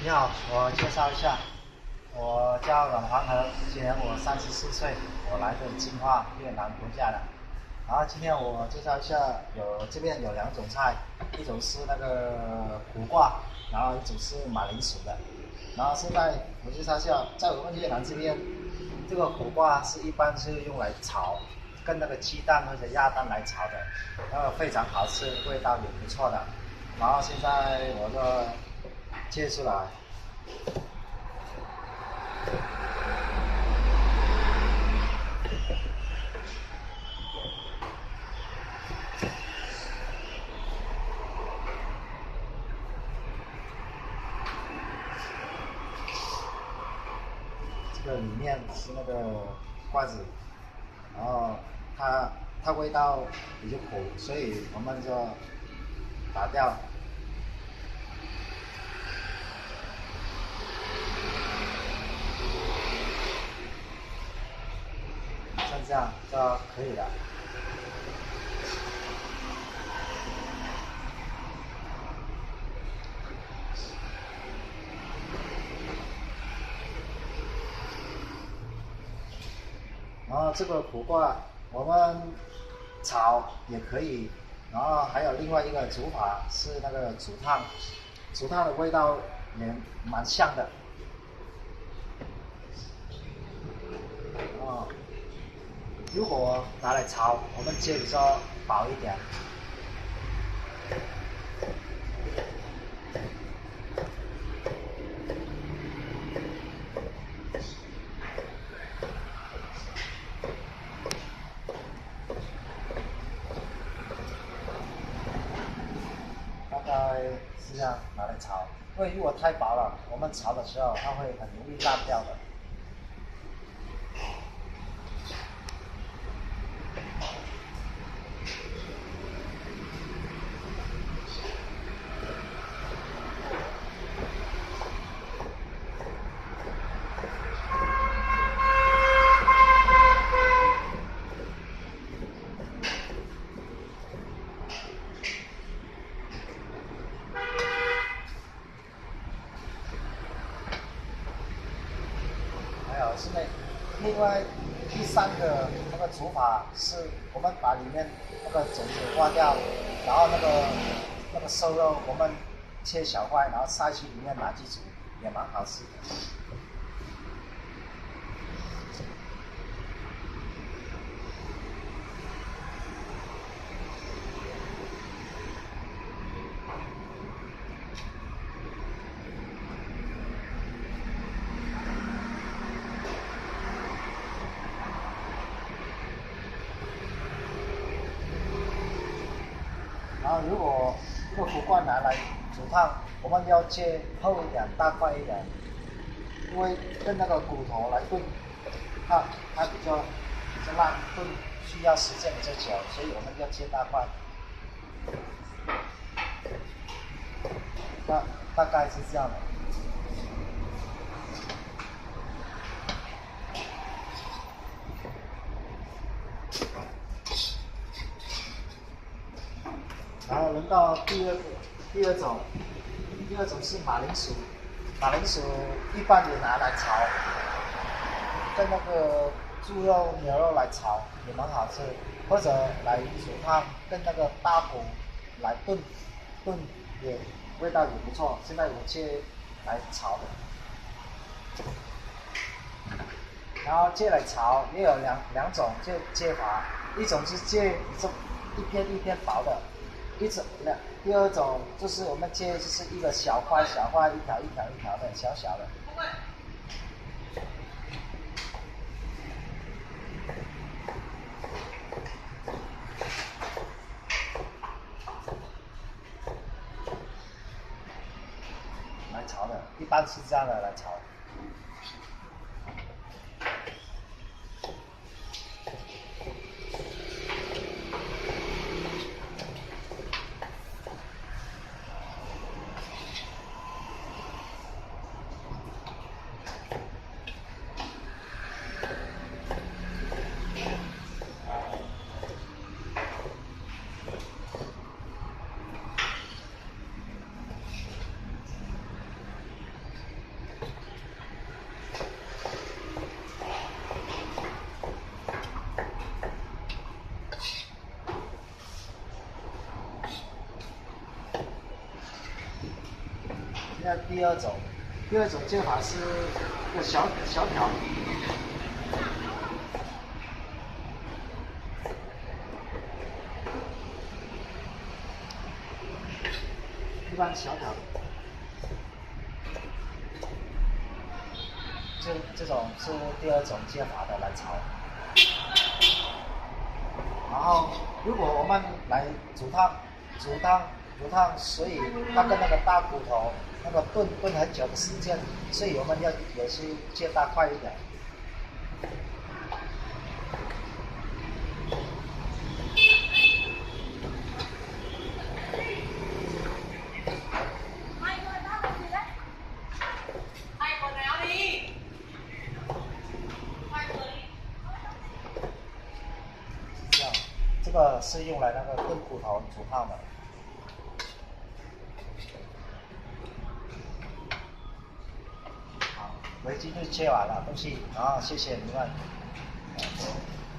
你好，我介绍一下，我叫阮黄河，今年我34岁，我来自金化越南国家的。然后今天我介绍一下，这边有两种菜，一种是那个苦瓜，然后一种是马铃薯的。然后现在我介绍一下，在我们越南这边，这个苦瓜是一般是用来炒，跟那个鸡蛋或者鸭蛋来炒的，非常好吃，味道也不错的。然后现在我就切出来。这个里面是那个瓜子，然后它味道比较苦，所以我们就打掉，像这样就可以了。然后这个苦瓜我们炒也可以，然后还有另外一个煮法是那个煮汤，煮汤的味道也蛮像的。哦，如果拿来炒，我们切比较薄一点。大概是这样拿来炒，因为如果太薄了，我们炒的时候它会很容易烂掉的。还有是另外第三个那个煮法是，我们把里面那个种子挖掉，然后那个瘦肉我们切小块，然后塞去里面拿去煮，也蛮好吃的。然后如果这个苦瓜拿来煮汤，我们要切厚一点、大块一点，因为跟那个骨头来炖，它比较烂，炖需要时间比较久，所以我们要切大块。大大概是这样的。然后轮到第二种，第二种是马铃薯，马铃薯一般也拿来炒，跟那个猪肉、牛肉来炒也蛮好吃，或者来煮汤，跟那个大骨来炖也味道也不错。现在我切来炒的，然后切来炒也有两种切法，一种是切一片一片薄的，第二种就是我们切就是一个小块小块，一条一条一条的小小的。来炒的，一般是这样的来炒。那第二种煎法是个小条，一般小条。这种是第二种煎法的卵巢。然后，如果我们来煮汤，所以它跟那个大骨头那个炖很久的时间，所以我们要也是煎大块一点。这样，这个是用来那个炖骨头煮汤的。好，我已经就切完了东西，然后谢谢你们。